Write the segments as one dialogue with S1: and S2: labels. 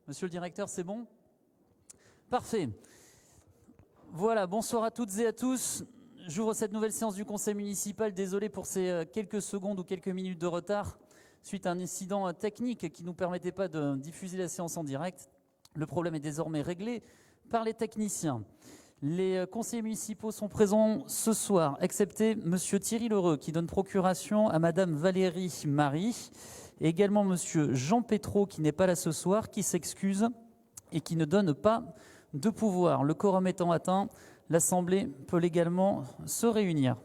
S1: Monsieur le directeur, c'est bon? Parfait. Voilà, bonsoir à toutes et à tous. J'ouvre cette nouvelle séance du conseil municipal. Désolé pour ces quelques secondes ou quelques minutes de retard suite à un incident technique qui ne nous permettait pas de diffuser la séance en direct. Le problème est désormais réglé par les techniciens. Les conseillers municipaux sont présents ce soir, excepté Monsieur Thierry Lheureux qui donne procuration à Madame Valérie Marie, et également Monsieur Jean Pétraud qui n'est pas là ce soir, qui s'excuse et qui ne donne pas de pouvoir. Le quorum étant atteint, l'Assemblée peut légalement se réunir.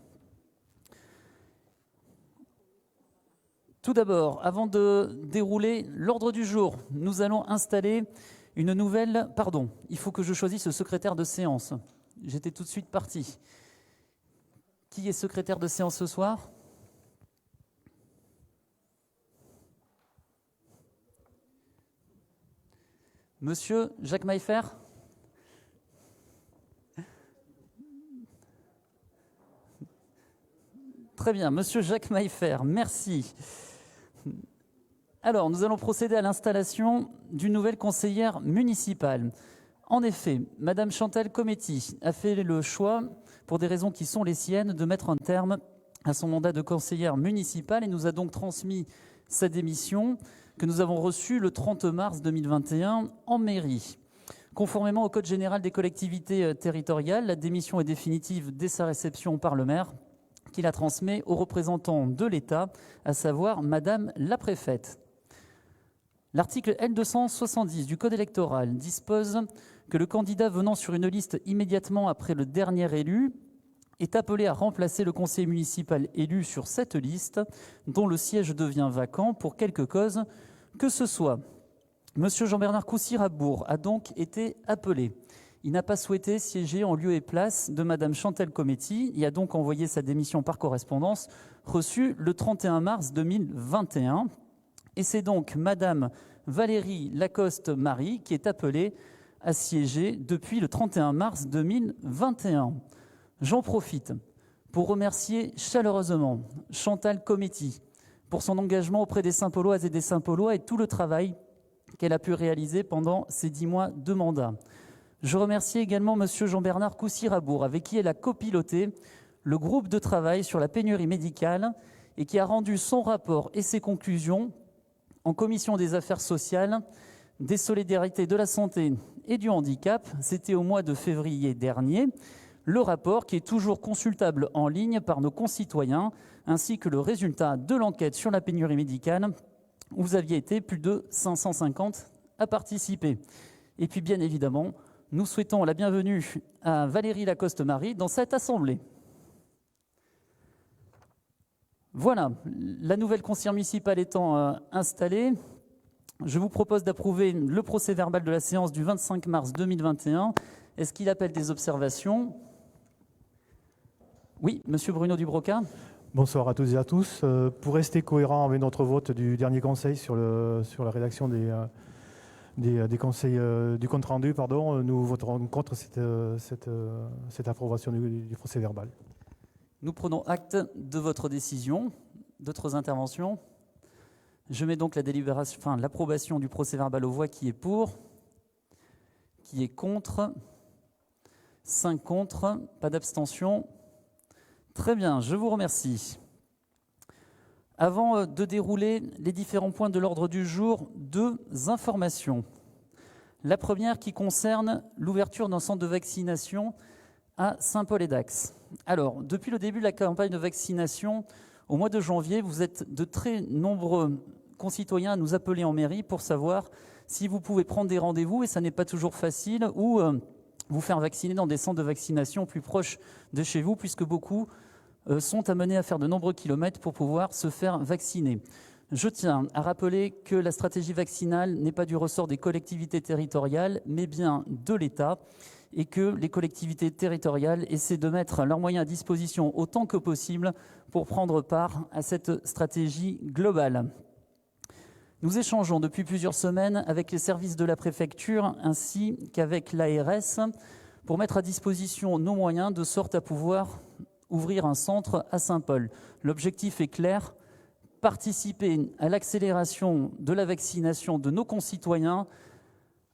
S1: Tout d'abord, avant de dérouler l'ordre du jour, nous allons installer une nouvelle... Pardon, il faut que je choisisse le secrétaire de séance. J'étais tout de suite parti. Qui est secrétaire de séance ce soir ? Monsieur Jacques Maillefer ? Très bien, Monsieur Jacques Maillefer, merci. Alors, nous allons procéder à l'installation d'une nouvelle conseillère municipale. En effet, Madame Chantal Cometti a fait le choix, pour des raisons qui sont les siennes, de mettre un terme à son mandat de conseillère municipale et nous a donc transmis sa démission que nous avons reçue le 30 mars 2021 en mairie. Conformément au Code général des collectivités territoriales, la démission est définitive dès sa réception par le maire, qui la transmet aux représentants de l'État, à savoir Madame la préfète. L'article L270 du Code électoral dispose que le candidat venant sur une liste immédiatement après le dernier élu est appelé à remplacer le conseiller municipal élu sur cette liste, dont le siège devient vacant pour quelque cause que ce soit. Monsieur Jean-Bernard Coucy-Rabour a donc été appelé. Il n'a pas souhaité siéger en lieu et place de Madame Chantal Cometti et a donc envoyé sa démission par correspondance, reçue le 31 mars 2021. Et c'est donc Madame Valérie Lacoste-Marie qui est appelée à siéger depuis le 31 mars 2021. J'en profite pour remercier chaleureusement Chantal Cometti pour son engagement auprès des Saint-Pauloises et des Saint-Paulois et tout le travail qu'elle a pu réaliser pendant ces 10 mois de mandat. Je remercie également Monsieur Jean-Bernard Coucy-Rabour, avec qui elle a copiloté le groupe de travail sur la pénurie médicale et qui a rendu son rapport et ses conclusions en commission des affaires sociales, des solidarités, de la santé et du handicap. C'était au mois de février dernier. Le rapport qui est toujours consultable en ligne par nos concitoyens, ainsi que le résultat de l'enquête sur la pénurie médicale, où vous aviez été plus de 550 à participer. Et puis bien évidemment, nous souhaitons la bienvenue à Valérie Lacoste-Marie dans cette assemblée. Voilà, la nouvelle conseillère municipale étant installée, je vous propose d'approuver le procès-verbal de la séance du 25 mars 2021. Est-ce qu'il appelle des observations ? Oui, Monsieur Bruno Dubroca.
S2: Bonsoir à toutes et à tous. Pour rester cohérent avec notre vote du dernier conseil sur la rédaction des conseils du compte rendu, nous voterons contre cette approbation du procès-verbal.
S1: Nous prenons acte de votre décision. D'autres interventions ? Je mets donc l'approbation du procès-verbal aux voix. Qui est pour ? Qui est contre ? 5 contre, pas d'abstention. Très bien, je vous remercie. Avant de dérouler les différents points de l'ordre du jour, 2 informations. La première qui concerne l'ouverture d'un centre de vaccination à Saint-Paul-et-Dax. Alors, depuis le début de la campagne de vaccination, au mois de janvier, vous êtes de très nombreux concitoyens à nous appeler en mairie pour savoir si vous pouvez prendre des rendez-vous, et ça n'est pas toujours facile, ou vous faire vacciner dans des centres de vaccination plus proches de chez vous, puisque beaucoup sont amenés à faire de nombreux kilomètres pour pouvoir se faire vacciner. Je tiens à rappeler que la stratégie vaccinale n'est pas du ressort des collectivités territoriales, mais bien de l'État, et que les collectivités territoriales essaient de mettre leurs moyens à disposition autant que possible pour prendre part à cette stratégie globale. Nous échangeons depuis plusieurs semaines avec les services de la préfecture ainsi qu'avec l'ARS pour mettre à disposition nos moyens de sorte à pouvoir ouvrir un centre à Saint-Paul. L'objectif est clair, participer à l'accélération de la vaccination de nos concitoyens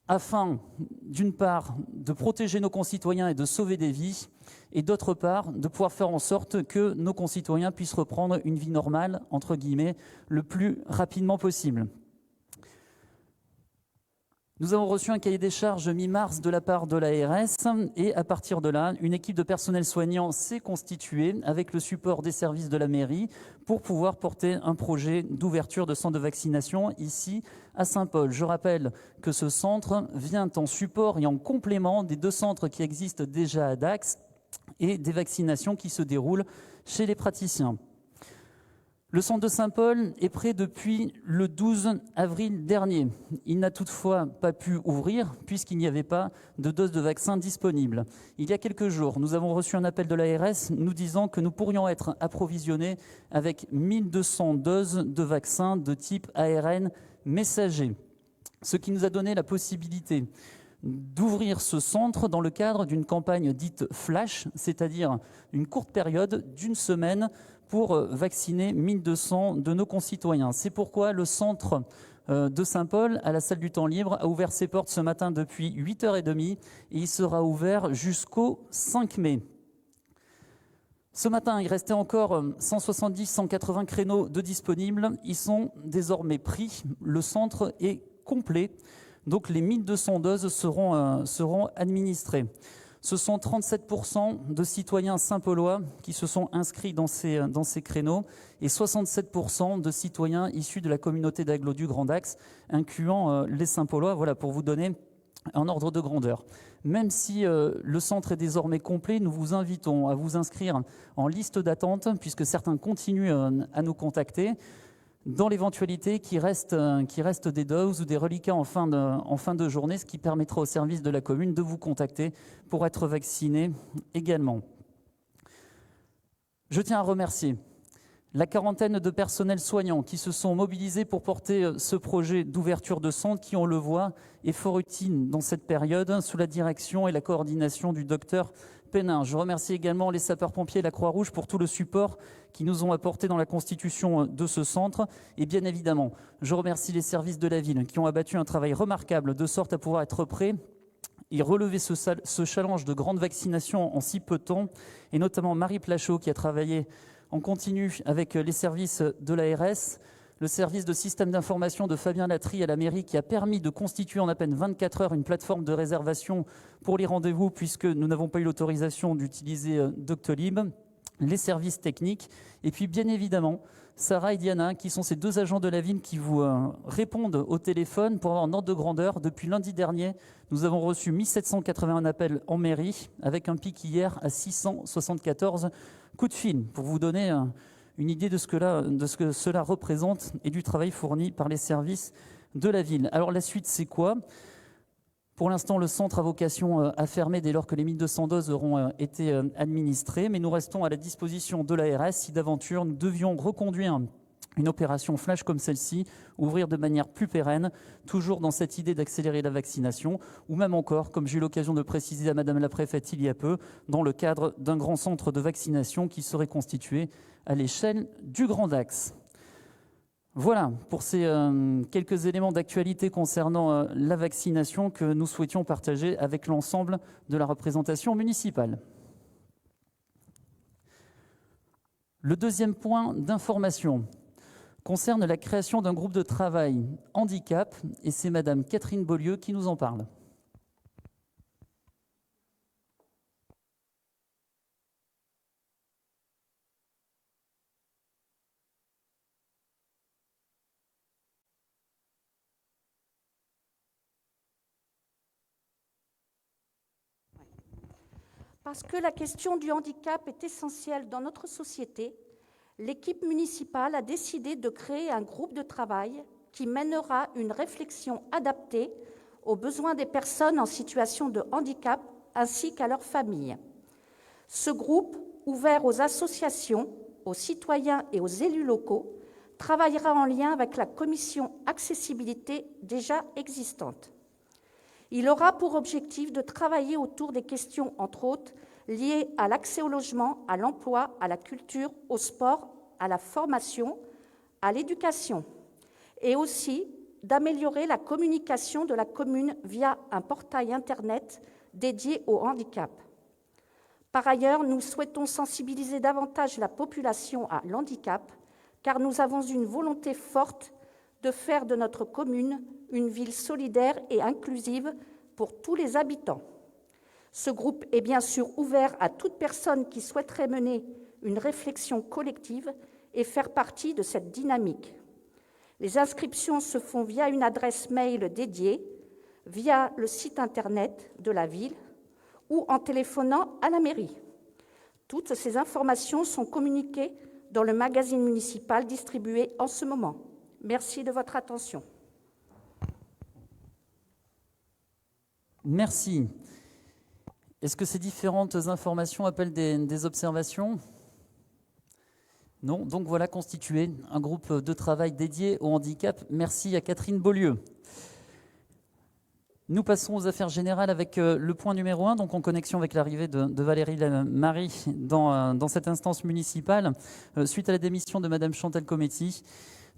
S1: afin, d'une part, de protéger nos concitoyens et de sauver des vies, et d'autre part, de pouvoir faire en sorte que nos concitoyens puissent reprendre une vie normale, entre guillemets, le plus rapidement possible. Nous avons reçu un cahier des charges mi-mars de la part de l'ARS et à partir de là, une équipe de personnel soignant s'est constituée avec le support des services de la mairie pour pouvoir porter un projet d'ouverture de centre de vaccination ici à Saint-Paul. Je rappelle que ce centre vient en support et en complément des 2 centres qui existent déjà à Dax et des vaccinations qui se déroulent chez les praticiens. Le centre de Saint-Paul est prêt depuis le 12 avril dernier. Il n'a toutefois pas pu ouvrir puisqu'il n'y avait pas de doses de vaccin disponibles. Il y a quelques jours, nous avons reçu un appel de l'ARS nous disant que nous pourrions être approvisionnés avec 1200 doses de vaccins de type ARN messager, ce qui nous a donné la possibilité d'ouvrir ce centre dans le cadre d'une campagne dite flash, c'est-à-dire une courte période d'1 semaine pour vacciner 1200 de nos concitoyens. C'est pourquoi le centre de Saint-Paul, à la salle du temps libre, a ouvert ses portes ce matin depuis 8h30 et il sera ouvert jusqu'au 5 mai. Ce matin, il restait encore 170-180 créneaux de disponibles. Ils sont désormais pris. Le centre est complet. Donc les 1200 doses seront administrées. Ce sont 37% de citoyens saint-paulois qui se sont inscrits dans ces créneaux et 67% de citoyens issus de la communauté d'agglo du Grand Dax, incluant les Saint-Paulois. Voilà, pour vous donner un ordre de grandeur. Même si le centre est désormais complet, nous vous invitons à vous inscrire en liste d'attente, puisque certains continuent à nous contacter, dans l'éventualité qu'il reste des doses ou des reliquats en fin de journée, ce qui permettra au service de la commune de vous contacter pour être vacciné également. Je tiens à remercier la quarantaine de personnels soignants qui se sont mobilisés pour porter ce projet d'ouverture de centre qui, on le voit, est fort utile dans cette période, sous la direction et la coordination du docteur Pénin. Je remercie également les sapeurs-pompiers et la Croix-Rouge pour tout le support qu'ils nous ont apporté dans la constitution de ce centre. Et bien évidemment, je remercie les services de la ville qui ont abattu un travail remarquable de sorte à pouvoir être prêts et relever ce challenge de grande vaccination en si peu de temps, et notamment Marie Plachot qui a travaillé en continu avec les services de l'ARS, le service de système d'information de Fabien Latry à la mairie qui a permis de constituer en à peine 24 heures une plateforme de réservation pour les rendez-vous puisque nous n'avons pas eu l'autorisation d'utiliser Doctolib, les services techniques et puis bien évidemment Sarah et Diana qui sont ces 2 agents de la ville qui vous répondent au téléphone pour avoir un ordre de grandeur. Depuis lundi dernier, nous avons reçu 1781 appels en mairie avec un pic hier à 674 coups de fil pour vous donner une idée de ce que cela représente et du travail fourni par les services de la ville. Alors la suite, c'est quoi ? Pour l'instant, le centre a vocation à fermer dès lors que les 1200 doses auront été administrées, mais nous restons à la disposition de l'ARS si d'aventure nous devions reconduire une opération flash comme celle-ci, ouvrir de manière plus pérenne, toujours dans cette idée d'accélérer la vaccination, ou même encore, comme j'ai eu l'occasion de préciser à Madame la Préfète il y a peu, dans le cadre d'un grand centre de vaccination qui serait constitué à l'échelle du Grand Dax. Voilà pour ces quelques éléments d'actualité concernant la vaccination que nous souhaitions partager avec l'ensemble de la représentation municipale. Le deuxième point d'information concerne la création d'un groupe de travail handicap et c'est Madame Catherine Beaulieu qui nous en parle.
S3: Parce que la question du handicap est essentielle dans notre société, l'équipe municipale a décidé de créer un groupe de travail qui mènera une réflexion adaptée aux besoins des personnes en situation de handicap ainsi qu'à leurs familles. Ce groupe, ouvert aux associations, aux citoyens et aux élus locaux, travaillera en lien avec la commission accessibilité déjà existante. Il aura pour objectif de travailler autour des questions, entre autres, liées à l'accès au logement, à l'emploi, à la culture, au sport, à la formation, à l'éducation, et aussi d'améliorer la communication de la commune via un portail Internet dédié au handicap. Par ailleurs, nous souhaitons sensibiliser davantage la population à l'handicap, car nous avons une volonté forte de faire de notre commune une ville solidaire et inclusive pour tous les habitants. Ce groupe est bien sûr ouvert à toute personne qui souhaiterait mener une réflexion collective et faire partie de cette dynamique. Les inscriptions se font via une adresse mail dédiée, via le site Internet de la ville ou en téléphonant à la mairie. Toutes ces informations sont communiquées dans le magazine municipal distribué en ce moment. Merci de votre attention.
S1: Merci. Est-ce que ces différentes informations appellent des observations ? Non. Donc voilà constitué un groupe de travail dédié au handicap. Merci à Catherine Beaulieu. Nous passons aux affaires générales avec le point numéro 1, donc en connexion avec l'arrivée de Valérie Marie dans cette instance municipale, suite à la démission de Madame Chantal Cometti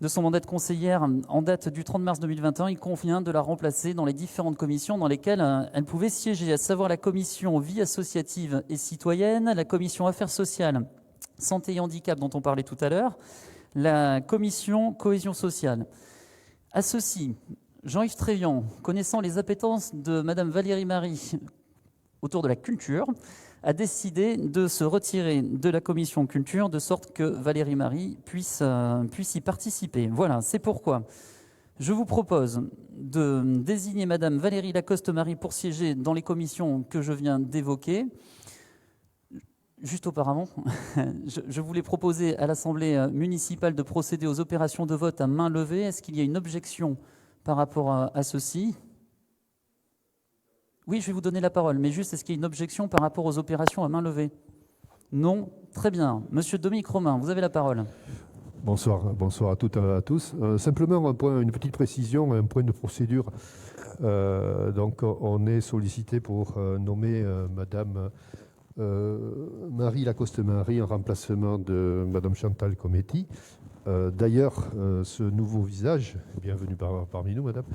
S1: de son mandat de conseillère en date du 30 mars 2021, il convient de la remplacer dans les différentes commissions dans lesquelles elle pouvait siéger, à savoir la commission vie associative et citoyenne, la commission affaires sociales, santé et handicap dont on parlait tout à l'heure, la commission cohésion sociale. À ceci, Jean-Yves Trévian, connaissant les appétences de Madame Valérie Marie autour de la culture, a décidé de se retirer de la commission culture de sorte que Valérie Marie puisse y participer. Voilà, c'est pourquoi je vous propose de désigner Madame Valérie Lacoste-Marie pour siéger dans les commissions que je viens d'évoquer. Juste auparavant, je voulais proposer à l'Assemblée municipale de procéder aux opérations de vote à main levée. Est-ce qu'il y a une objection par rapport à ceci ? Oui, je vais vous donner la parole, mais juste, est-ce qu'il y a une objection par rapport aux opérations à main levée ? Non ? Très bien. Monsieur Dominique Romain, vous avez la parole.
S4: Bonsoir à toutes et à tous. Simplement une petite précision, un point de procédure. Donc, on est sollicité pour nommer Madame Marie Lacoste-Marie en remplacement de Madame Chantal Cometti. D'ailleurs, ce nouveau visage, bienvenue parmi nous, Madame,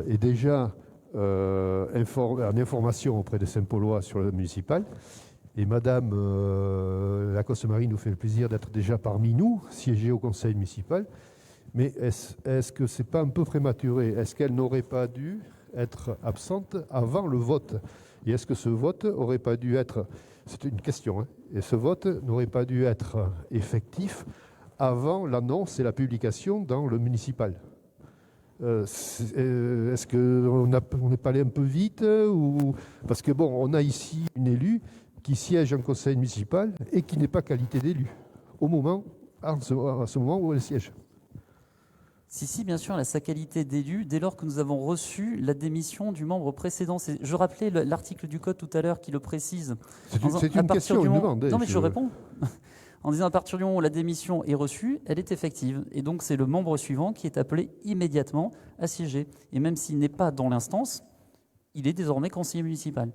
S4: est déjà en information auprès de Saint-Paulois sur le municipal. Et Madame Lacoste-Marie nous fait le plaisir d'être déjà parmi nous, siéger au conseil municipal. Mais est-ce que ce n'est pas un peu prématuré ? Est-ce qu'elle n'aurait pas dû être absente avant le vote ? Et est-ce que ce vote aurait pas dû être... C'est une question, hein, et ce vote n'aurait pas dû être effectif avant l'annonce et la publication dans le municipal ? Est-ce qu'on n'est pas allé un peu vite ou... Parce que bon, on a ici une élue qui siège en conseil municipal et qui n'est pas qualité d'élu à ce moment où elle siège.
S1: Si, bien sûr, elle a sa qualité d'élu dès lors que nous avons reçu la démission du membre précédent. Je rappelais l'article du Code tout à l'heure qui le précise.
S4: C'est une question, une demande.
S1: Non, mais je réponds. En disant à partir du moment où la démission est reçue, elle est effective. Et donc, c'est le membre suivant qui est appelé immédiatement à siéger. Et même s'il n'est pas dans l'instance, il est désormais conseiller municipal.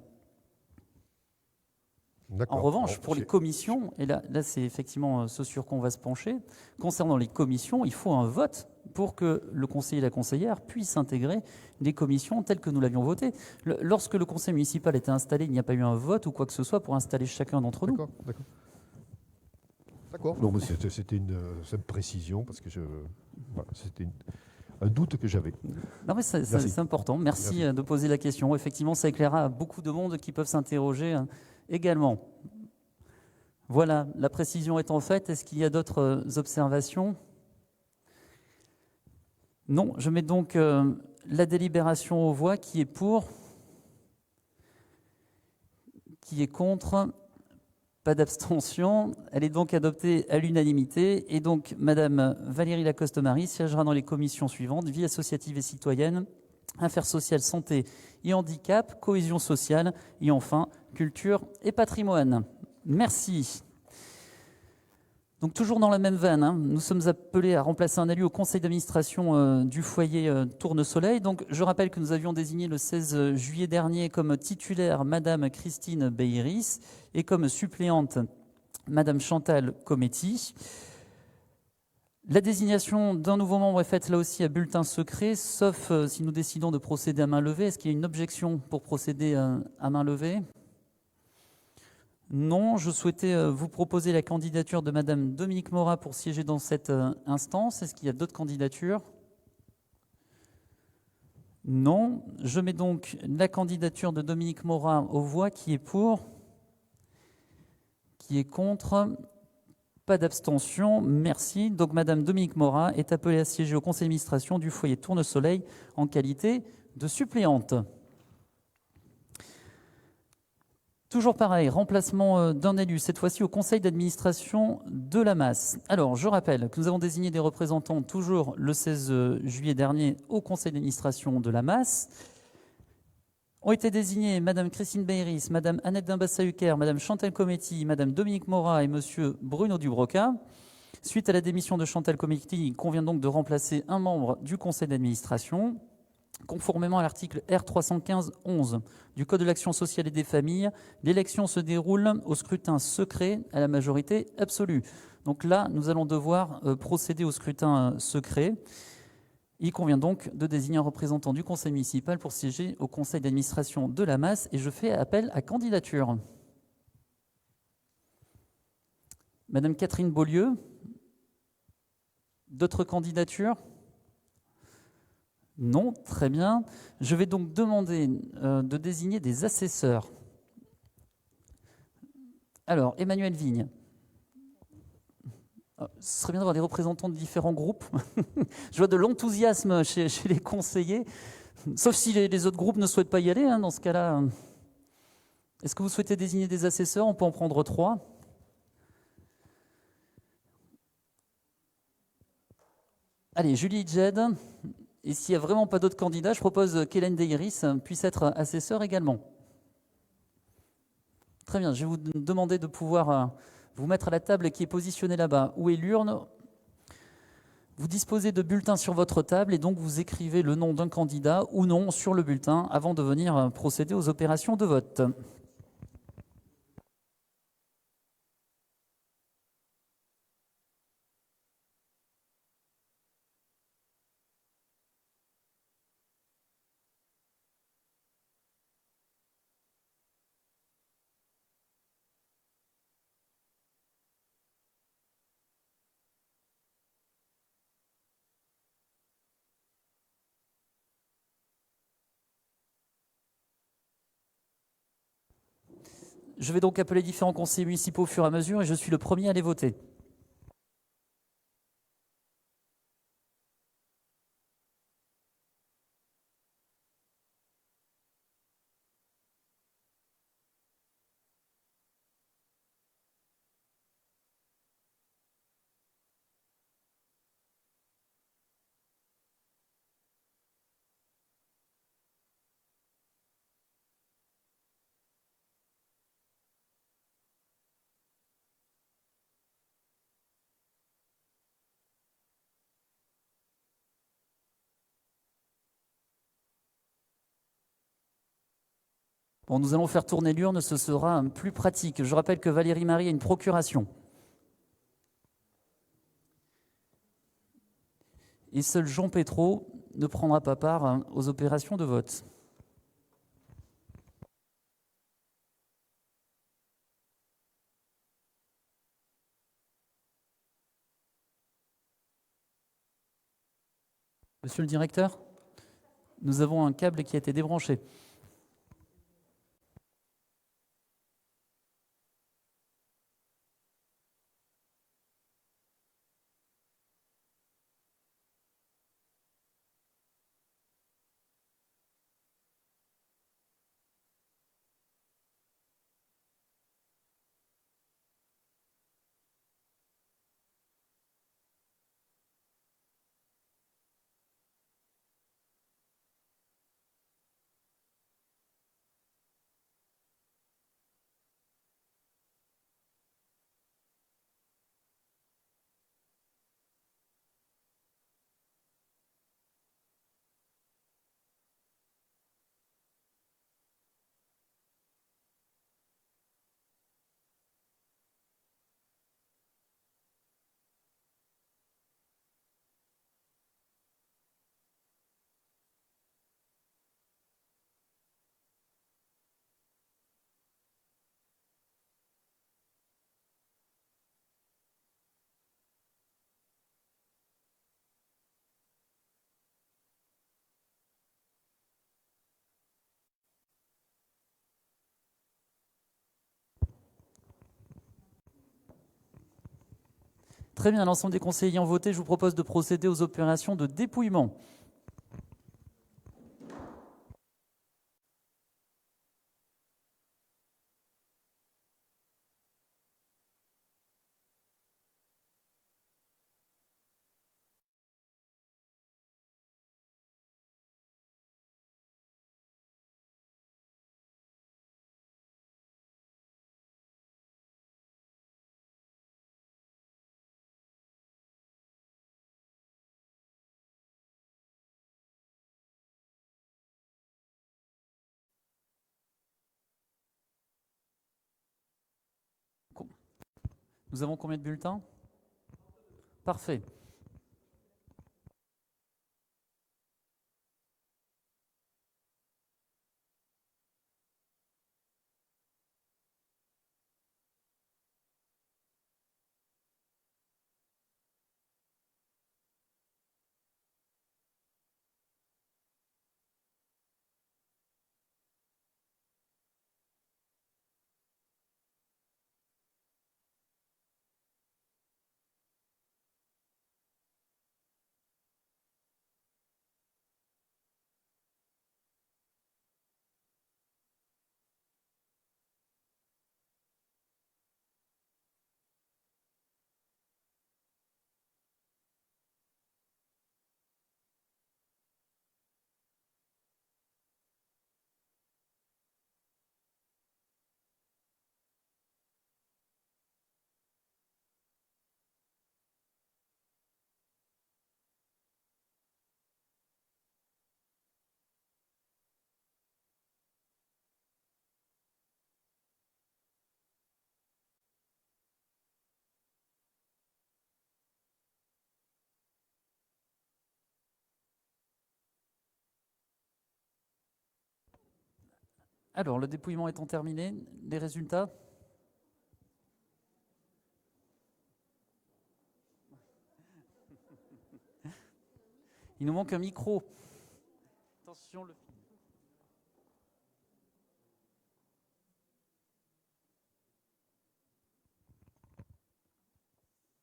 S1: En revanche, pour les commissions, et là c'est effectivement ce sur quoi on va se pencher, concernant les commissions, il faut un vote pour que le conseiller et la conseillère puissent intégrer les commissions telles que nous l'avions votées. Lorsque le conseil municipal était installé, il n'y a pas eu un vote ou quoi que ce soit pour installer chacun d'entre nous.
S4: D'accord. Non, c'était une simple précision parce que c'était un doute que j'avais.
S1: Non, mais c'est important. Merci de poser la question. Effectivement, ça éclairera beaucoup de monde qui peuvent s'interroger également. Voilà, la précision étant faite, est-ce qu'il y a d'autres observations ? Non, je mets donc la délibération aux voix. Qui est pour ? Qui est contre ? Pas d'abstention. Elle est donc adoptée à l'unanimité. Et donc, Madame Valérie Lacoste-Marie siégera dans les commissions suivantes: vie associative et citoyenne, affaires sociales, santé et handicap, cohésion sociale et enfin culture et patrimoine. Merci. Donc toujours dans la même veine, nous sommes appelés à remplacer un élu au conseil d'administration du foyer Tourne-Soleil. Donc je rappelle que nous avions désigné le 16 juillet dernier comme titulaire Madame Christine Beiris et comme suppléante Madame Chantal Cometti. La désignation d'un nouveau membre est faite là aussi à bulletin secret, sauf si nous décidons de procéder à main levée. Est-ce qu'il y a une objection pour procéder à main levée? Non. Je souhaitais vous proposer la candidature de Madame Dominique Morat pour siéger dans cette instance. Est-ce qu'il y a d'autres candidatures? Non. Je mets donc la candidature de Dominique Morat aux voix. Qui est pour? Qui est contre? Pas d'abstention, merci. Donc Madame Dominique Morat est appelée à siéger au conseil d'administration du foyer Tourne-Soleil en qualité de suppléante. Toujours pareil, remplacement d'un élu, cette fois-ci au conseil d'administration de la Masse. Alors, je rappelle que nous avons désigné des représentants toujours le 16 juillet dernier au conseil d'administration de la Masse. Ont été désignés Madame Christine Beyris, Madame Annette Dimbassa-Hucker, Madame Chantal Cometti, Madame Dominique Morat et Monsieur Bruno Dubroca. Suite à la démission de Chantal Cometti, il convient donc de remplacer un membre du conseil d'administration. Conformément à l'article R315-11 du Code de l'action sociale et des familles, l'élection se déroule au scrutin secret à la majorité absolue. Donc là, nous allons devoir procéder au scrutin secret. Il convient donc de désigner un représentant du conseil municipal pour siéger au conseil d'administration de la Masse et je fais appel à candidature. Madame Catherine Beaulieu, d'autres candidatures? Non, très bien. Je vais donc demander de désigner des assesseurs. Alors, Emmanuel Vigne. Ce serait bien d'avoir des représentants de différents groupes. Je vois de l'enthousiasme chez les conseillers, sauf si les autres groupes ne souhaitent pas y aller. Dans ce cas-là, est-ce que vous souhaitez désigner des assesseurs? On peut en prendre 3. Allez, Julie Djed. Et s'il n'y a vraiment pas d'autres candidats, je propose qu'Hélène Deiris puisse être assesseur également. Très bien, je vais vous demander de pouvoir vous mettre à la table qui est positionnée là-bas. Où est l'urne? Vous disposez de bulletins sur votre table et donc vous écrivez le nom d'un candidat ou non sur le bulletin avant de venir procéder aux opérations de vote. Je vais donc appeler différents conseillers municipaux au fur et à mesure et je suis le premier à les voter. Bon, nous allons faire tourner l'urne, ce sera plus pratique. Je rappelle que Valérie Marie a une procuration. Et seul Jean Pétraud ne prendra pas part aux opérations de vote. Monsieur le directeur, nous avons un câble qui a été débranché. Très bien, l'ensemble des conseillers ayant voté, je vous propose de procéder aux opérations de dépouillement. Nous avons combien de bulletins? Parfait. Alors, le dépouillement étant terminé, les résultats? Il nous manque un micro. Attention, le...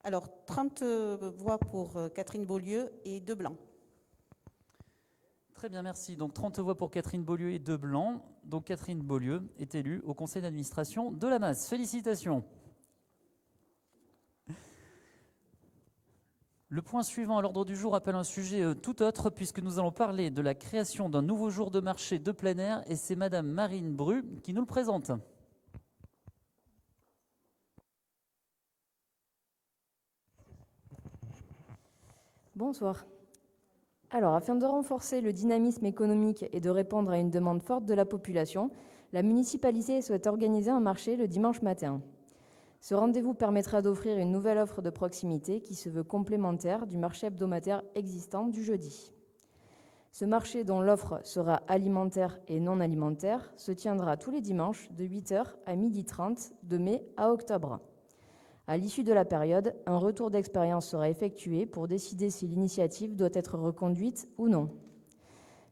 S5: Alors, 30 voix pour Catherine Beaulieu et 2 blancs.
S1: Très bien, merci. Donc 30 voix pour Catherine Beaulieu et 2 blancs. Donc Catherine Beaulieu est élue au conseil d'administration de la MAS. Félicitations. Le point suivant à l'ordre du jour appelle un sujet tout autre, puisque nous allons parler de la création d'un nouveau jour de marché de plein air, et c'est Madame Marine Bru qui nous le présente.
S6: Bonsoir. Alors, afin de renforcer le dynamisme économique et de répondre à une demande forte de la population, la municipalité souhaite organiser un marché le dimanche matin. Ce rendez-vous permettra d'offrir une nouvelle offre de proximité qui se veut complémentaire du marché hebdomadaire existant du jeudi. Ce marché, dont l'offre sera alimentaire et non alimentaire, se tiendra tous les dimanches de 8h à 12h30 de mai à octobre. À l'issue de la période, un retour d'expérience sera effectué pour décider si l'initiative doit être reconduite ou non.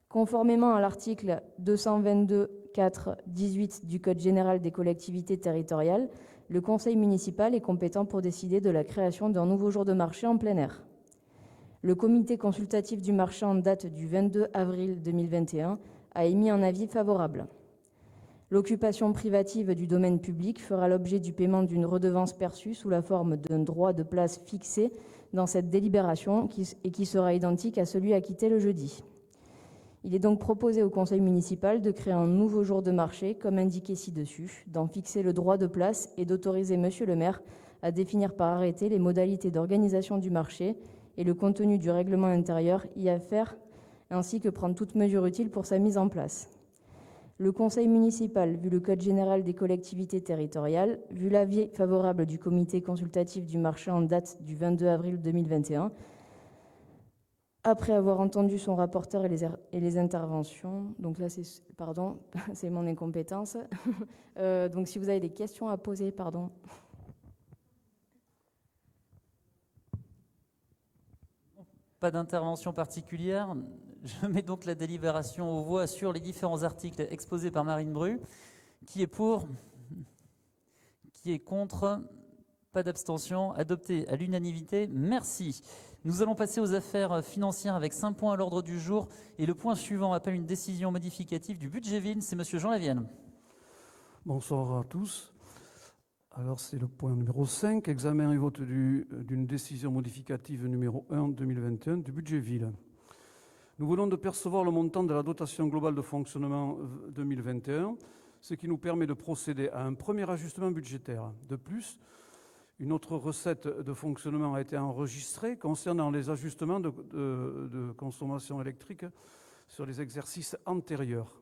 S6: Conformément à l'article 222.4.18 du Code général des collectivités territoriales, le conseil municipal est compétent pour décider de la création d'un nouveau jour de marché en plein air. Le comité consultatif du marché en date du 22 avril 2021 a émis un avis favorable. L'occupation privative du domaine public fera l'objet du paiement d'une redevance perçue sous la forme d'un droit de place fixé dans cette délibération et qui sera identique à celui acquitté le jeudi. Il est donc proposé au conseil municipal de créer un nouveau jour de marché, comme indiqué ci-dessus, d'en fixer le droit de place et d'autoriser Monsieur le maire à définir par arrêté les modalités d'organisation du marché et le contenu du règlement intérieur y afférent, ainsi que prendre toute mesure utile pour sa mise en place. Le conseil municipal, vu le Code général des collectivités territoriales, vu l'avis favorable du comité consultatif du marché en date du 22 avril 2021, après avoir entendu son rapporteur et les interventions, donc là c'est mon incompétence, donc si vous avez des questions à poser, pardon.
S1: Pas d'intervention particulière. Je mets donc la délibération aux voix sur les différents articles exposés par Marine Bru. Qui est pour? Qui est contre? Pas d'abstention. Adopté à l'unanimité. Merci. Nous allons passer aux affaires financières avec 5 points à l'ordre du jour. Et le point suivant appelle une décision modificative du budget ville. C'est Monsieur Jean Lavienne.
S7: Bonsoir à tous. Alors c'est le point numéro 5, examen et vote d'une décision modificative numéro 1 2021 du budget ville. Nous venons de percevoir le montant de la dotation globale de fonctionnement 2021, ce qui nous permet de procéder à un premier ajustement budgétaire. De plus, une autre recette de fonctionnement a été enregistrée concernant les ajustements de consommation électrique sur les exercices antérieurs.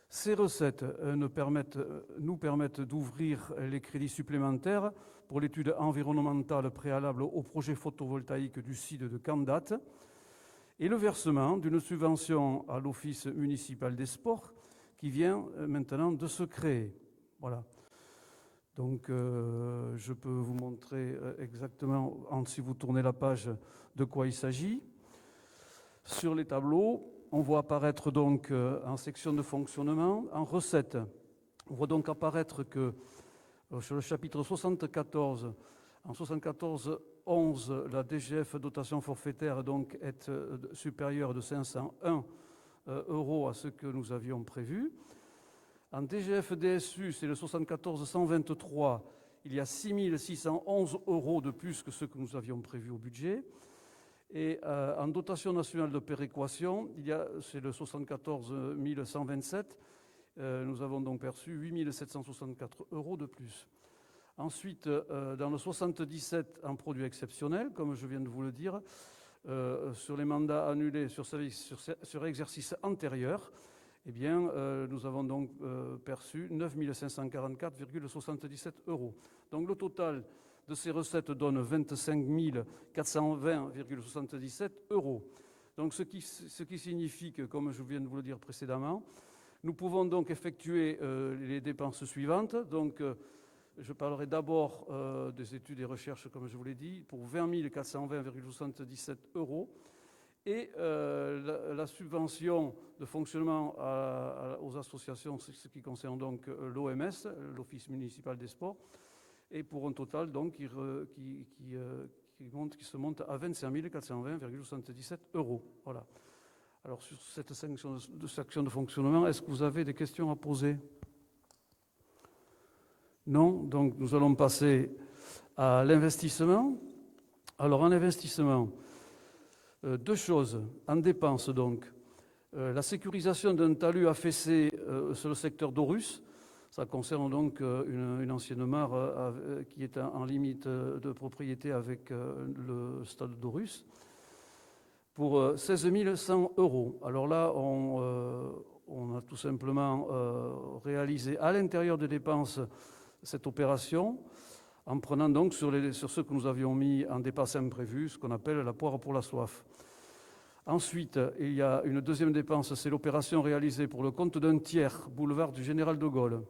S7: Ces recettes nous permettent d'ouvrir les crédits supplémentaires pour l'étude environnementale préalable au projet photovoltaïque du site de Candat et le versement d'une subvention à l'Office municipal des sports qui vient maintenant de se créer. Voilà. Donc, je peux vous montrer exactement, si vous tournez la page, de quoi il s'agit. Sur les tableaux, on voit apparaître donc en section de fonctionnement, en recettes, on voit donc apparaître que sur le chapitre 74, en 74.11, la DGF dotation forfaitaire donc est supérieure de 501 € à ce que nous avions prévu. En DGF DSU, c'est le 74.123, il y a 6 611 € de plus que ce que nous avions prévu au budget. Et en dotation nationale de péréquation, c'est le 74 127, nous avons donc perçu 8 764 € de plus. Ensuite, dans le 77 en produit exceptionnel, comme je viens de vous le dire, sur les mandats annulés sur exercice antérieur, eh bien, nous avons donc perçu 9 544,77 €. Donc le total de ces recettes donne 25 420,77 €. Donc ce qui signifie que, comme je viens de vous le dire précédemment, nous pouvons donc effectuer les dépenses suivantes. Donc je parlerai d'abord des études et recherches, comme je vous l'ai dit, pour 20 420,77 €. Et la subvention de fonctionnement aux associations, ce qui concerne donc l'OMS, l'Office municipal des sports, et pour un total donc qui se monte à 25 420,77 €. Voilà. Alors sur cette section de fonctionnement, est-ce que vous avez des questions à poser? Non. Donc nous allons passer à l'investissement. Alors en investissement, deux choses. En dépenses donc, la sécurisation d'un talus affaissé sur le secteur d'Orus. Ça concerne donc une ancienne mare qui est en limite de propriété avec le stade d'Orus pour 16 100 €. Alors là, on a tout simplement réalisé à l'intérieur des dépenses cette opération en prenant donc sur ce que nous avions mis en dépenses imprévues, ce qu'on appelle la poire pour la soif. Ensuite, il y a une deuxième dépense, c'est l'opération réalisée pour le compte d'un tiers, boulevard du Général de Gaulle.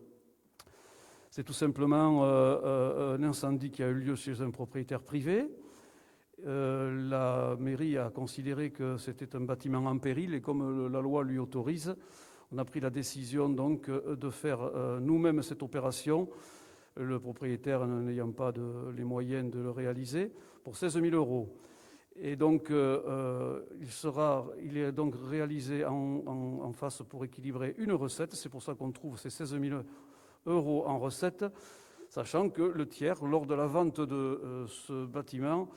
S7: C'est tout simplement un incendie qui a eu lieu chez un propriétaire privé. La mairie a considéré que c'était un bâtiment en péril et comme la loi lui autorise, on a pris la décision donc de faire nous-mêmes cette opération, le propriétaire n'ayant pas les moyens de le réaliser, pour 16 000 €. Et donc, il est donc réalisé en face pour équilibrer une recette. C'est pour ça qu'on trouve ces 16 000 € en recette, sachant que le tiers, lors de la vente de ce bâtiment,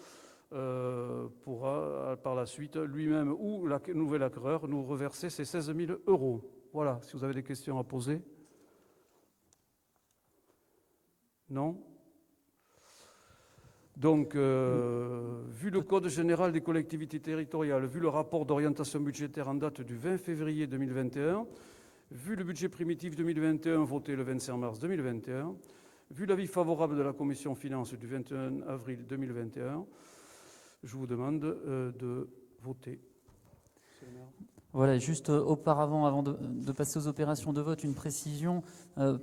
S7: pourra par la suite lui-même ou la nouvel acquéreur nous reverser ces 16 000 €. Voilà, si vous avez des questions à poser. Non ? Donc, vu le Code général des collectivités territoriales, vu le rapport d'orientation budgétaire en date du 20 février 2021, vu le budget primitif 2021 voté le 25 mars 2021, vu l'avis favorable de la Commission finances du 21 avril 2021, je vous demande de voter.
S1: Voilà, juste auparavant, avant de passer aux opérations de vote, une précision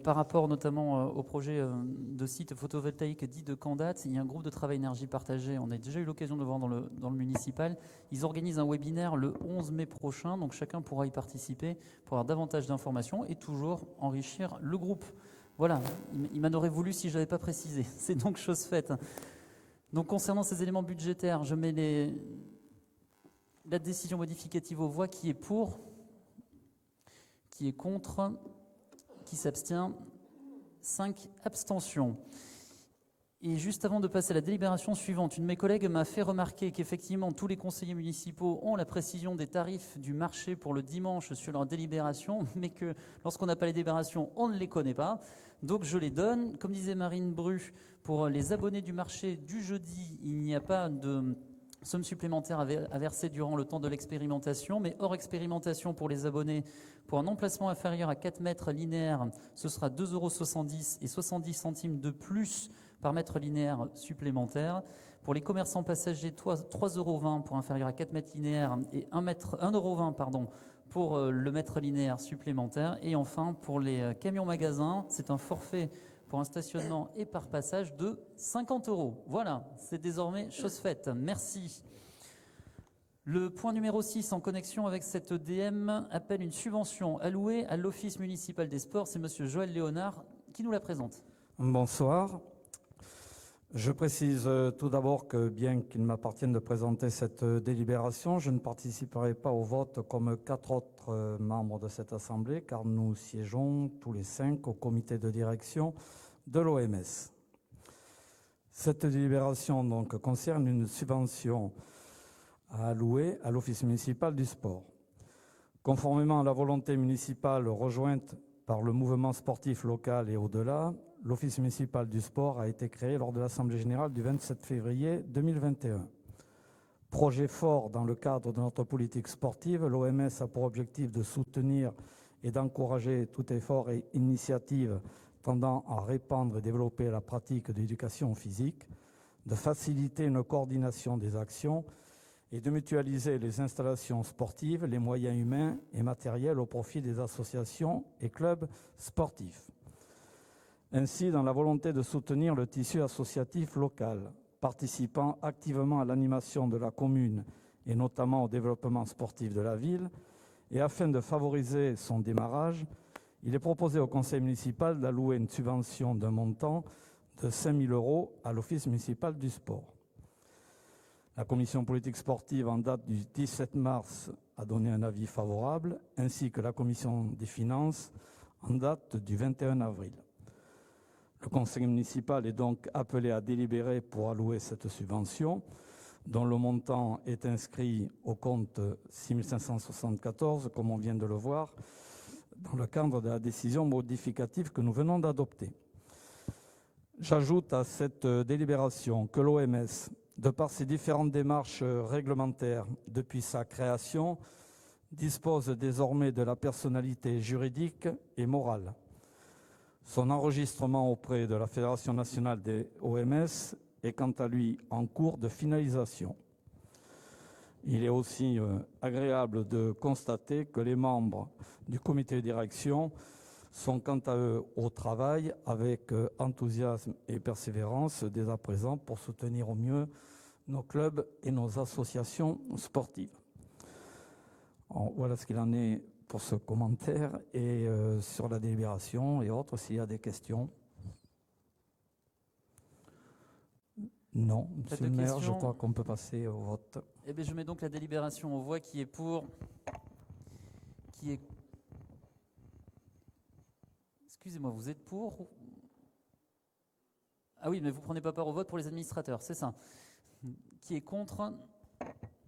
S1: par rapport notamment au projet de site photovoltaïque dit de Candat. Il y a un groupe de travail énergie partagée, on a déjà eu l'occasion de le voir dans le municipal. Ils organisent un webinaire le 11 mai prochain, donc chacun pourra y participer pour avoir davantage d'informations et toujours enrichir le groupe. Voilà, il m'en aurait voulu si je n'avais pas précisé. C'est donc chose faite. Donc concernant ces éléments budgétaires, je mets la décision modificative aux voix. Qui est pour? Qui est contre? Qui s'abstient? 5 abstentions. Et juste avant de passer à la délibération suivante, une de mes collègues m'a fait remarquer qu'effectivement tous les conseillers municipaux ont la précision des tarifs du marché pour le dimanche sur leur délibération, mais que lorsqu'on n'a pas les délibérations, on ne les connaît pas. Donc je les donne. Comme disait Marine Bru, pour les abonnés du marché du jeudi, il n'y a pas de somme supplémentaire à verser durant le temps de l'expérimentation, mais hors expérimentation pour les abonnés, pour un emplacement inférieur à 4 mètres linéaires, ce sera 2,70 € et 70 centimes de plus par mètre linéaire supplémentaire. Pour les commerçants passagers, 3,20 € pour inférieur à 4 mètres linéaires et 1,20 € pour le mètre linéaire supplémentaire. Et enfin, pour les camions magasins, c'est un forfait pour un stationnement et par passage de 50 €. Voilà, c'est désormais chose faite. Merci. Le point numéro 6, en connexion avec cette DM, appelle une subvention allouée à l'Office municipal des sports. C'est monsieur Joël Léonard qui nous la présente.
S8: Bonsoir. Je précise tout d'abord que bien qu'il m'appartienne de présenter cette délibération, je ne participerai pas au vote comme 4 autres membres de cette Assemblée, car nous siégeons tous les 5 au comité de direction de l'OMS. Cette délibération donc concerne une subvention à allouer à l'Office municipal du sport. Conformément à la volonté municipale rejointe par le mouvement sportif local et au-delà, l'Office municipal du sport a été créé lors de l'Assemblée générale du 27 février 2021. Projet fort dans le cadre de notre politique sportive, l'OMS a pour objectif de soutenir et d'encourager tout effort et initiative tendant à répandre et développer la pratique de l'éducation physique, de faciliter une coordination des actions et de mutualiser les installations sportives, les moyens humains et matériels au profit des associations et clubs sportifs. Ainsi, dans la volonté de soutenir le tissu associatif local, participant activement à l'animation de la commune et notamment au développement sportif de la ville, et afin de favoriser son démarrage, il est proposé au conseil municipal d'allouer une subvention d'un montant de 5 000 € à l'Office municipal du sport. La commission politique sportive, en date du 17 mars, a donné un avis favorable, ainsi que la commission des finances, en date du 21 avril. Le conseil municipal est donc appelé à délibérer pour allouer cette subvention, dont le montant est inscrit au compte 6 574, comme on vient de le voir, dans le cadre de la décision modificative que nous venons d'adopter. J'ajoute à cette délibération que l'OMS, de par ses différentes démarches réglementaires depuis sa création, dispose désormais de la personnalité juridique et morale. Son enregistrement auprès de la Fédération nationale des OMS est quant à lui en cours de finalisation. Il est aussi agréable de constater que les membres du comité de direction sont quant à eux au travail avec enthousiasme et persévérance dès à présent pour soutenir au mieux nos clubs et nos associations sportives. Alors, voilà ce qu'il en est pour ce commentaire et sur la délibération et autres, s'il y a des questions. Non, monsieur le maire, je crois qu'on peut passer au vote.
S1: Eh bien, je mets donc la délibération aux voix. Qui est pour? Qui est... Excusez-moi, vous êtes pour? Ah oui, mais vous ne prenez pas part au vote pour les administrateurs, c'est ça. Qui est contre?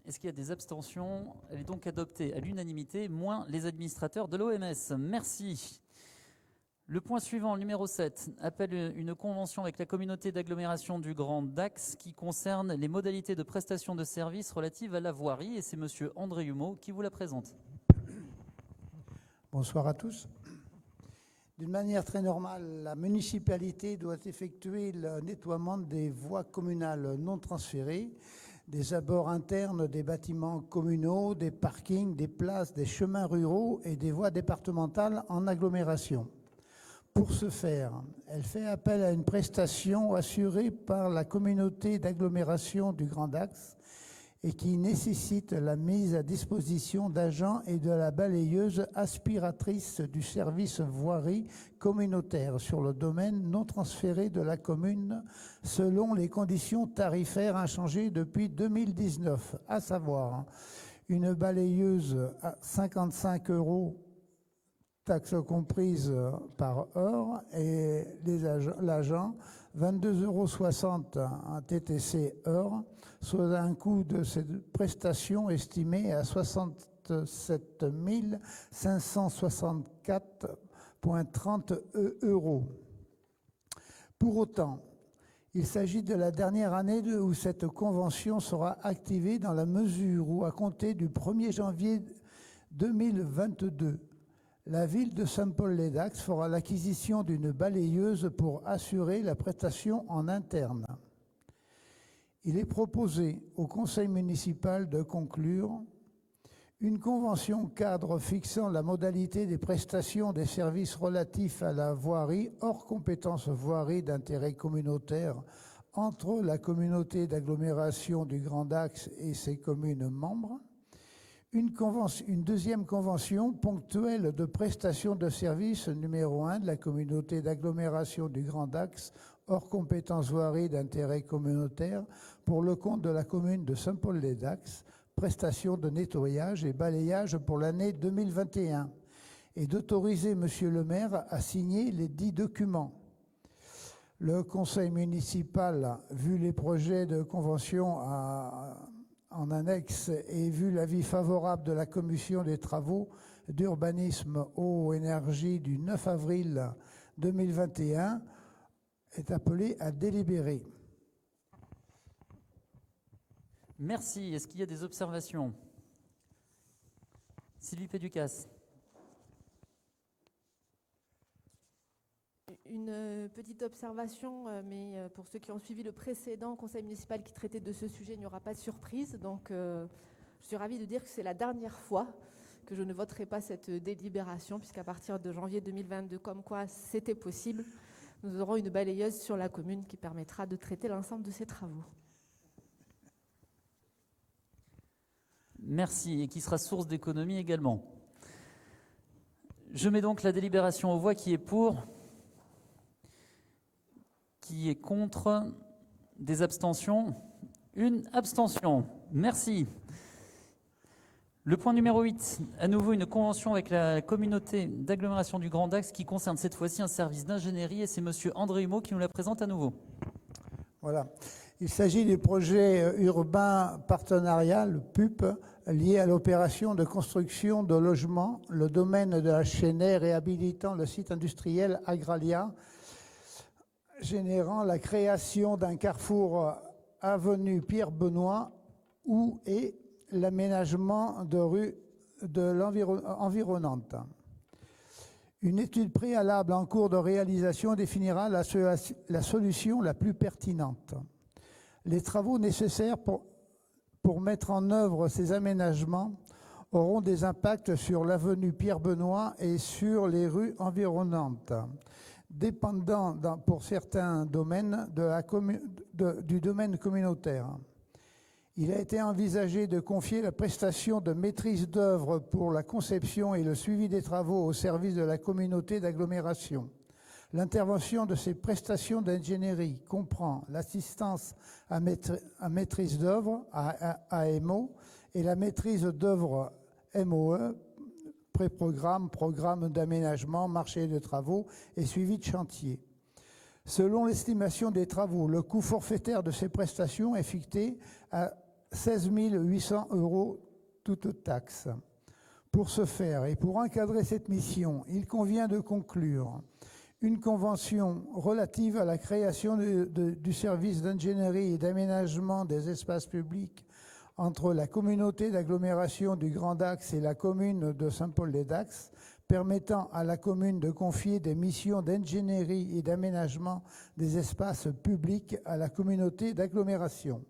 S1: Est-ce qu'il y a des abstentions? Elle est donc adoptée à l'unanimité, moins les administrateurs de l'OMS. Merci. Le point suivant, le numéro 7, appelle une convention avec la communauté d'agglomération du Grand Dax qui concerne les modalités de prestation de services relatives à la voirie. Et c'est monsieur André Humeau qui vous la présente.
S9: Bonsoir à tous. D'une manière très normale, la municipalité doit effectuer le nettoiement des voies communales non transférées, des abords internes des bâtiments communaux, des parkings, des places, des chemins ruraux et des voies départementales en agglomération. Pour ce faire, elle fait appel à une prestation assurée par la communauté d'agglomération du Grand Dax et qui nécessite la mise à disposition d'agents et de la balayeuse aspiratrice du service voirie communautaire sur le domaine non transféré de la commune selon les conditions tarifaires inchangées depuis 2019, à savoir une balayeuse à 55 €, taxes comprises par heure, et l'agent 22,60 € en TTC heure, soit un coût de cette prestation estimé à 67 564,30 €. Pour autant, il s'agit de la dernière année où cette convention sera activée, dans la mesure où, à compter du 1er janvier 2022, la ville de Saint-Paul-les-Dax fera l'acquisition d'une balayeuse pour assurer la prestation en interne. Il est proposé au conseil municipal de conclure une convention cadre fixant la modalité des prestations des services relatifs à la voirie hors compétence voirie d'intérêt communautaire entre la communauté d'agglomération du Grand Dax et ses communes membres, une deuxième convention ponctuelle de prestation de services numéro 1 de la communauté d'agglomération du Grand Dax hors compétence voirie d'intérêt communautaire pour le compte de la commune de Saint-Paul-les-Dax, prestation de nettoyage et balayage pour l'année 2021, et d'autoriser Monsieur le maire à signer les dits documents. Le conseil municipal, vu les projets de convention en annexe et vu l'avis favorable de la commission des travaux d'urbanisme eau énergie du 9 avril 2021, est appelé à délibérer.
S1: Merci. Est-ce qu'il y a des observations? Sylvie Péducas.
S10: Une petite observation, mais pour ceux qui ont suivi le précédent conseil municipal qui traitait de ce sujet, il n'y aura pas de surprise. Donc, je suis ravie de dire que c'est la dernière fois que je ne voterai pas cette délibération, puisqu'à partir de janvier 2022, comme quoi c'était possible, nous aurons une balayeuse sur la commune qui permettra de traiter l'ensemble de ces travaux.
S1: Merci, et qui sera source d'économie également. Je mets donc la délibération aux voix. Qui est pour? Qui est contre? Des abstentions? Une abstention. Merci. Le point numéro 8, à nouveau une convention avec la communauté d'agglomération du Grand Dax qui concerne cette fois-ci un service d'ingénierie, et c'est monsieur André Humeau qui nous la présente à nouveau.
S9: Voilà. Il s'agit du projet urbain partenarial, PUP, lié à l'opération de construction de logements, le domaine de la Chênaie réhabilitant le site industriel Agralia, générant la création d'un carrefour avenue Pierre-Benoît et l'aménagement de rues environnantes. Une étude préalable en cours de réalisation définira la solution la plus pertinente. Les travaux nécessaires pour mettre en œuvre ces aménagements auront des impacts sur l'avenue Pierre-Benoît et sur les rues environnantes, dépendant pour certains domaines du domaine communautaire. Il a été envisagé de confier la prestation de maîtrise d'œuvre pour la conception et le suivi des travaux au service de la communauté d'agglomération. L'intervention de ces prestations d'ingénierie comprend l'assistance à maîtrise d'œuvre, AMO, et la maîtrise d'œuvre, MOE, pré-programme, programme d'aménagement, marché de travaux et suivi de chantier. Selon l'estimation des travaux, le coût forfaitaire de ces prestations est fixé à 16 800 € toutes taxes. Pour ce faire et pour encadrer cette mission, il convient de conclure une convention relative à la création du service d'ingénierie et d'aménagement des espaces publics entre la communauté d'agglomération du Grand Dax et la commune de Saint-Paul-les-Dax, permettant à la commune de confier des missions d'ingénierie et d'aménagement des espaces publics à la communauté d'agglomération.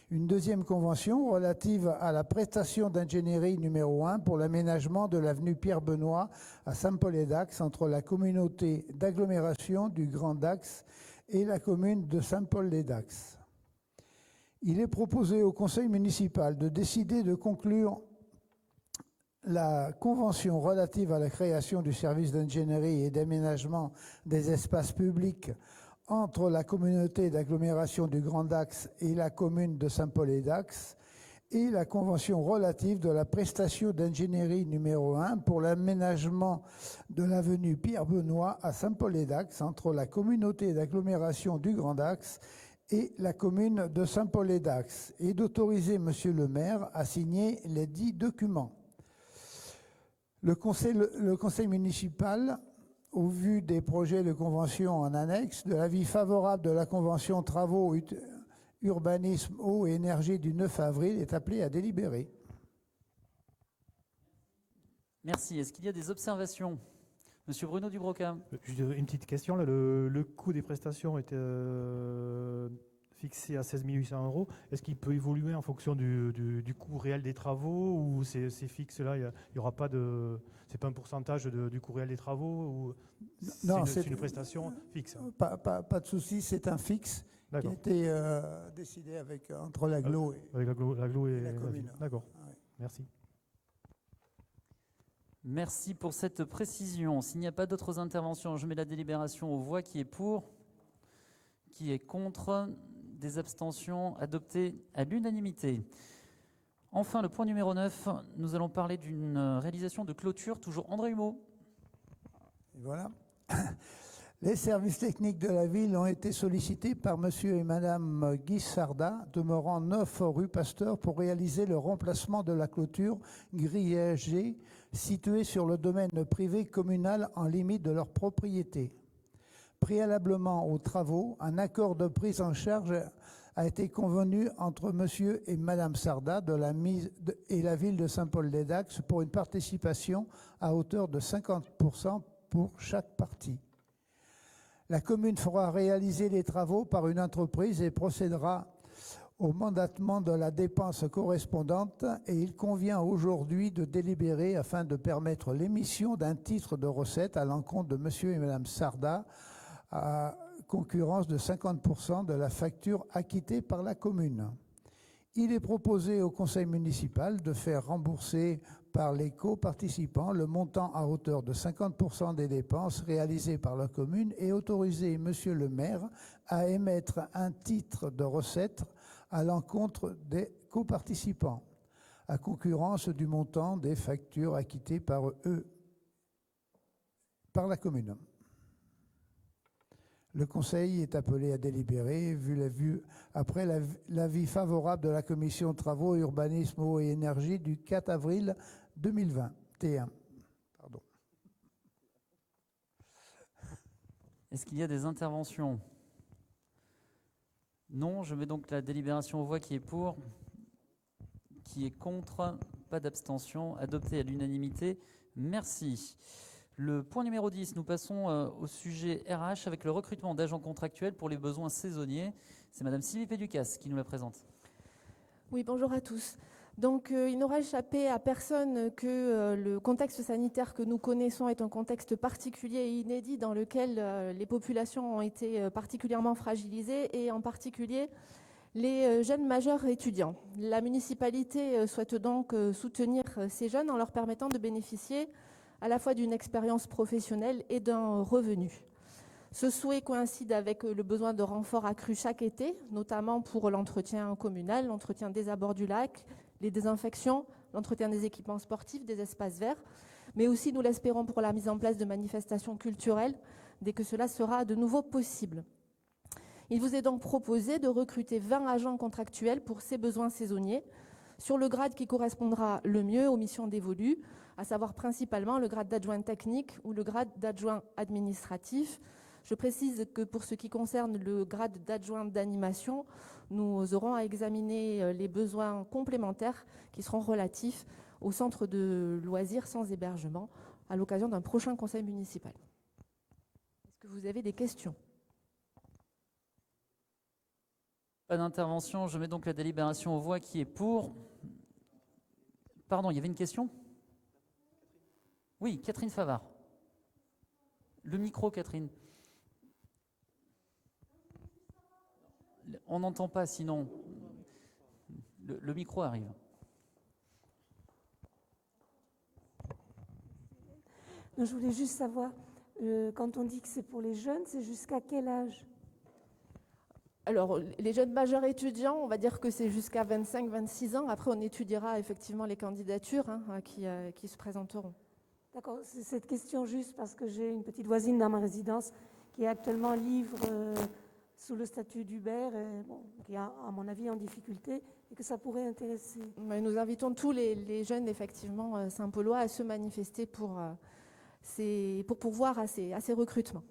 S9: Une deuxième convention relative à la prestation d'ingénierie numéro 1 pour l'aménagement de l'avenue Pierre-Benoît à Saint-Paul-les-Dax entre la communauté d'agglomération du Grand Dax et la commune de Saint-Paul-les-Dax. Il est proposé au conseil municipal de décider de conclure la convention relative à la création du service d'ingénierie et d'aménagement des espaces publics entre la communauté d'agglomération du Grand Dax et la commune de Saint-Paul-et-Dax et la convention relative de la prestation d'ingénierie numéro 1 pour l'aménagement de l'avenue Pierre-Benoît à Saint-Paul-et-Dax entre la communauté d'agglomération du Grand Dax et la commune de Saint-Paul-et-Dax et d'autoriser Monsieur le maire à signer les dits documents. Le conseil municipal, au vu des projets de convention en annexe, de l'avis favorable de la convention travaux, urbanisme, eau et énergie du 9 avril, est appelé à délibérer.
S1: Merci. Est-ce qu'il y a des observations? Monsieur Bruno Dubroca.
S2: Juste une petite question. Là, le coût des prestations était fixé à 16 800 €. Est-ce qu'il peut évoluer en fonction du coût réel des travaux ou c'est fixe là? Il n'y aura pas de... C'est pas un pourcentage du coût réel des travaux ou
S9: Non,
S2: c'est une prestation fixe?
S9: Pas de souci, c'est un fixe qui a été décidé entre l'agglo et
S2: la
S9: commune.
S2: D'accord.
S9: Ouais.
S2: Merci.
S1: Merci pour cette précision. S'il n'y a pas d'autres interventions, je mets la délibération aux voix. Qui est pour? Qui est contre? Des abstentions adoptées à l'unanimité. Enfin, le point numéro 9, nous allons parler d'une réalisation de clôture, toujours André Humeau.
S9: Et voilà. Les services techniques de la ville ont été sollicités par monsieur et madame Guy Sarda, demeurant 9 rue Pasteur, pour réaliser le remplacement de la clôture grillagée située sur le domaine privé communal en limite de leur propriété. Préalablement aux travaux, un accord de prise en charge a été convenu entre monsieur et madame Sarda et la ville de Saint-Paul-les-Dax pour une participation à hauteur de 50% pour chaque partie. La commune fera réaliser les travaux par une entreprise et procédera au mandatement de la dépense correspondante et il convient aujourd'hui de délibérer afin de permettre l'émission d'un titre de recette à l'encontre de monsieur et madame Sarda à concurrence de 50% de la facture acquittée par la commune. Il est proposé au conseil municipal de faire rembourser par les coparticipants le montant à hauteur de 50% des dépenses réalisées par la commune et autoriser monsieur le maire à émettre un titre de recette à l'encontre des coparticipants, à concurrence du montant des factures acquittées par la commune. Le Conseil est appelé à délibérer après l'avis favorable de la Commission de travaux, urbanisme, eau et énergie du 4 avril 2021. Pardon.
S1: Est-ce qu'il y a des interventions? Non, je mets donc la délibération aux voix. Qui est pour? Qui est contre? Pas d'abstention. Adopté à l'unanimité. Merci. Le point numéro 10, nous passons au sujet RH avec le recrutement d'agents contractuels pour les besoins saisonniers. C'est Madame Sylvie Péducas qui nous la présente.
S10: Oui, bonjour à tous. Donc, il n'aura échappé à personne que le contexte sanitaire que nous connaissons est un contexte particulier et inédit dans lequel les populations ont été particulièrement fragilisées et en particulier les jeunes majeurs étudiants. La municipalité souhaite donc soutenir ces jeunes en leur permettant de bénéficier à la fois d'une expérience professionnelle et d'un revenu. Ce souhait coïncide avec le besoin de renfort accru chaque été, notamment pour l'entretien communal, l'entretien des abords du lac, les désinfections, l'entretien des équipements sportifs, des espaces verts, mais aussi, nous l'espérons, pour la mise en place de manifestations culturelles, dès que cela sera de nouveau possible. Il vous est donc proposé de recruter 20 agents contractuels pour ces besoins saisonniers, sur le grade qui correspondra le mieux aux missions dévolues, à savoir principalement le grade d'adjoint technique ou le grade d'adjoint administratif. Je précise que pour ce qui concerne le grade d'adjoint d'animation, nous aurons à examiner les besoins complémentaires qui seront relatifs au centre de loisirs sans hébergement à l'occasion d'un prochain conseil municipal. Est-ce que vous avez des questions?
S1: Pas d'intervention, je mets donc la délibération aux voix. Qui est pour? Pardon, il y avait une question? Oui, Catherine Favard. Le micro, Catherine. On n'entend pas sinon. Le micro arrive.
S11: Je voulais juste savoir, quand on dit que c'est pour les jeunes, c'est jusqu'à quel âge?
S10: Alors, les jeunes majeurs étudiants, on va dire que c'est jusqu'à 25-26 ans. Après, on étudiera effectivement les candidatures qui se présenteront.
S11: D'accord, c'est cette question juste parce que j'ai une petite voisine dans ma résidence qui est actuellement libre sous le statut d'Uber, qui est à mon avis en difficulté et que ça pourrait intéresser.
S10: Mais nous invitons tous les jeunes, effectivement, Saint-Paulois à se manifester pour pourvoir à ces recrutements.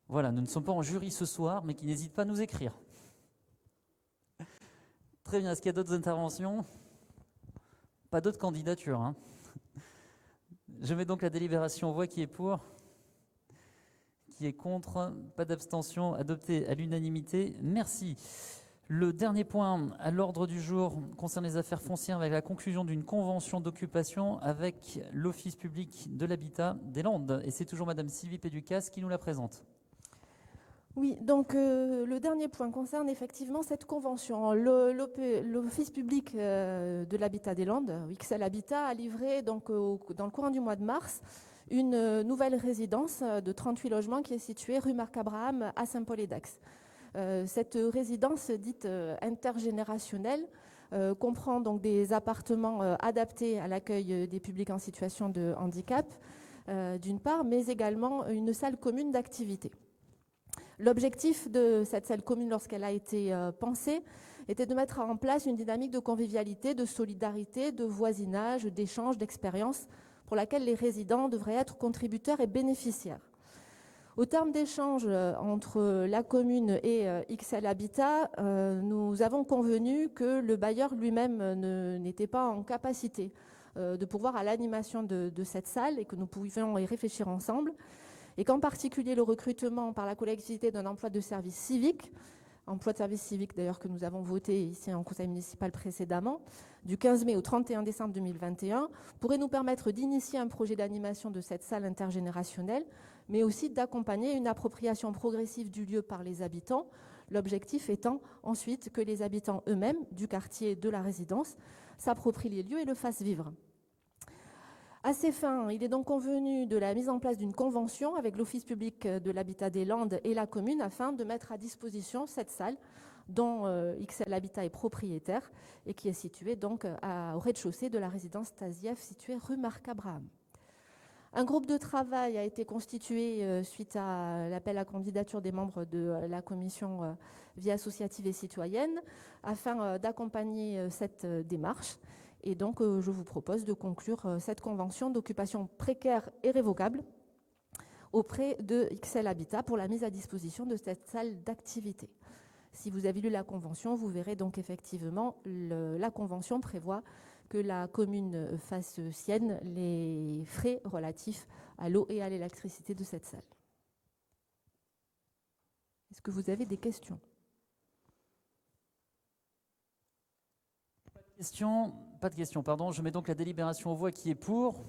S1: Voilà, nous ne sommes pas en jury ce soir, mais qui n'hésitent pas à nous écrire. Très bien, est-ce qu'il y a d'autres interventions? Pas d'autres candidatures, hein. Je mets donc la délibération aux voix. Qui est pour? Qui est contre? Pas d'abstention, adopté à l'unanimité. Merci. Le dernier point à l'ordre du jour concerne les affaires foncières avec la conclusion d'une convention d'occupation avec l'Office public de l'habitat des Landes. Et c'est toujours Madame Sylvie Péducas qui nous la présente.
S10: Oui, donc le dernier point concerne effectivement cette convention. L'Office public de l'habitat des Landes, XL Habitat, a livré donc, dans le courant du mois de mars une nouvelle résidence de 38 logements qui est située rue Marc-Abraham à Saint-Paul-et-Dax. Cette résidence dite intergénérationnelle comprend donc des appartements adaptés à l'accueil des publics en situation de handicap, d'une part, mais également une salle commune d'activité. L'objectif de cette salle commune, lorsqu'elle a été pensée, était de mettre en place une dynamique de convivialité, de solidarité, de voisinage, d'échange, d'expérience, pour laquelle les résidents devraient être contributeurs et bénéficiaires. Au terme d'échanges entre la commune et XL Habitat, nous avons convenu que le bailleur lui-même n'était pas en capacité de pourvoir à l'animation de cette salle et que nous pouvions y réfléchir ensemble. Et qu'en particulier le recrutement par la collectivité d'un emploi de service civique, emploi de service civique d'ailleurs que nous avons voté ici en conseil municipal précédemment, du 15 mai au 31 décembre 2021, pourrait nous permettre d'initier un projet d'animation de cette salle intergénérationnelle, mais aussi d'accompagner une appropriation progressive du lieu par les habitants, l'objectif étant ensuite que les habitants eux-mêmes du quartier de la résidence s'approprient les lieux et le fassent vivre. À ces fins, il est donc convenu de la mise en place d'une convention avec l'Office public de l'habitat des Landes et la commune afin de mettre à disposition cette salle dont XL Habitat est propriétaire et qui est située donc au rez-de-chaussée de la résidence Tazieff située rue Marc-Abraham. Un groupe de travail a été constitué suite à l'appel à candidature des membres de la commission vie associative et citoyenne afin d'accompagner cette démarche. Et donc, je vous propose de conclure cette convention d'occupation précaire et révocable auprès de XL Habitat pour la mise à disposition de cette salle d'activité. Si vous avez lu la convention, vous verrez donc effectivement la convention prévoit que la commune fasse sienne les frais relatifs à l'eau et à l'électricité de cette salle. Est-ce que vous avez des questions ?
S1: Pas de questions, pardon. Je mets donc la délibération aux voix. Qui est pour?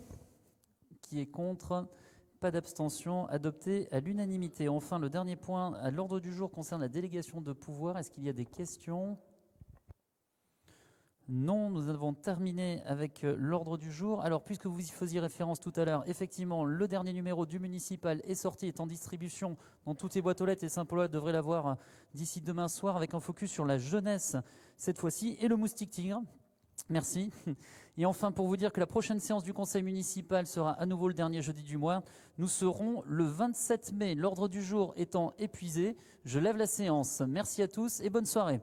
S1: Qui est contre? Pas d'abstention. Adopté à l'unanimité. Enfin, le dernier point à l'ordre du jour concerne la délégation de pouvoir. Est-ce qu'il y a des questions? Non, nous avons terminé avec l'ordre du jour. Alors, puisque vous y faisiez référence tout à l'heure, effectivement, le dernier numéro du municipal est sorti, est en distribution dans toutes les boîtes aux lettres et Saint-Paulois devrait l'avoir d'ici demain soir avec un focus sur la jeunesse cette fois-ci et le moustique tigre. Merci. Et enfin, pour vous dire que la prochaine séance du conseil municipal sera à nouveau le dernier jeudi du mois. Nous serons le 27 mai, l'ordre du jour étant épuisé. Je lève la séance. Merci à tous et bonne soirée.